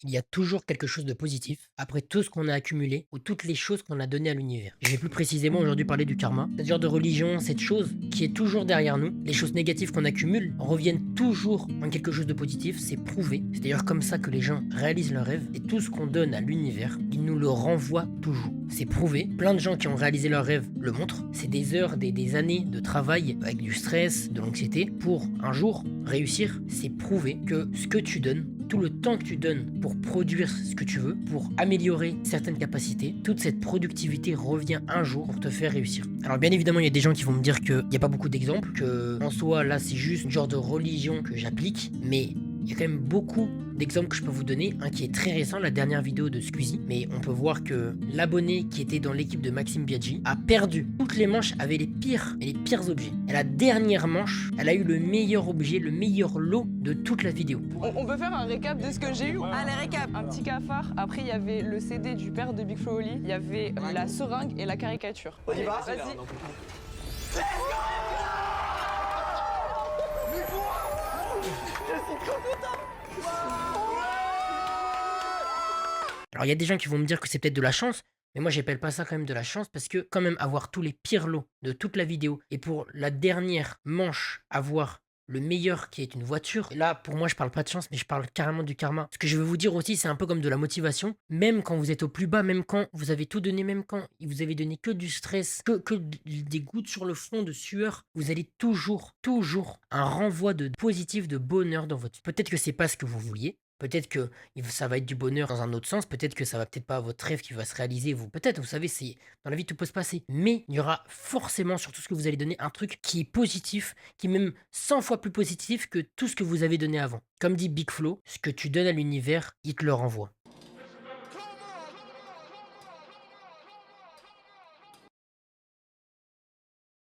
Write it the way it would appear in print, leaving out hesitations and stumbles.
Il y a toujours quelque chose de positif après tout ce qu'on a accumulé ou toutes les choses qu'on a données à l'univers. Je vais plus précisément aujourd'hui parler du karma, cette genre de religion, cette chose qui est toujours derrière nous. Les choses négatives qu'on accumule reviennent toujours en quelque chose de positif, c'est prouvé. C'est d'ailleurs comme ça que les gens réalisent leurs rêves et tout ce qu'on donne à l'univers, il nous le renvoie toujours. C'est prouvé, plein de gens qui ont réalisé leurs rêves le montrent. C'est des heures, des années de travail avec du stress, de l'anxiété pour un jour réussir. C'est prouvé que ce que tu donnes, tout le temps que tu donnes pour produire ce que tu veux, pour améliorer certaines capacités, toute cette productivité revient un jour pour te faire réussir. Alors bien évidemment, il y a des gens qui vont me dire qu'il n'y a pas beaucoup d'exemples, que en soi là c'est juste une genre de religion que j'applique, mais il y a quand même beaucoup d'exemples que je peux vous donner. Un qui est très récent, la dernière vidéo de Squeezie, mais on peut voir que l'abonné qui était dans l'équipe de Maxime Biaggi a perdu toutes les manches avec les pires objets. Et la dernière manche, elle a eu le meilleur objet, le meilleur lot de toute la vidéo. On peut faire un récap de ce que j'ai eu. Allez, récap. Un petit cafard. Après, il y avait le CD du père de Big Flo Oli. Il y avait la seringue et la caricature. On y va. Vas-y. Alors il y a des gens qui vont me dire que c'est peut-être de la chance, mais moi j'appelle pas ça quand même de la chance parce que quand même avoir tous les pires lots de toute la vidéo et pour la dernière manche avoir le meilleur qui est une voiture, là pour moi je parle pas de chance mais je parle carrément du karma. Ce que je veux vous dire aussi c'est un peu comme de la motivation, même quand vous êtes au plus bas, même quand vous avez tout donné, même quand vous avez donné que du stress, que des gouttes sur le front de sueur, vous allez toujours un renvoi de positif, de bonheur dans votre vie. Peut-être que c'est pas ce que vous vouliez, peut-être que ça va être du bonheur dans un autre sens, peut-être que ça va peut-être pas votre rêve qui va se réaliser, vous peut-être, vous savez, c'est dans la vie tout peut se passer, mais il y aura forcément sur tout ce que vous allez donner un truc qui est positif, qui est même 100 fois plus positif que tout ce que vous avez donné avant. Comme dit Big Flo, ce que tu donnes à l'univers, il te le renvoie.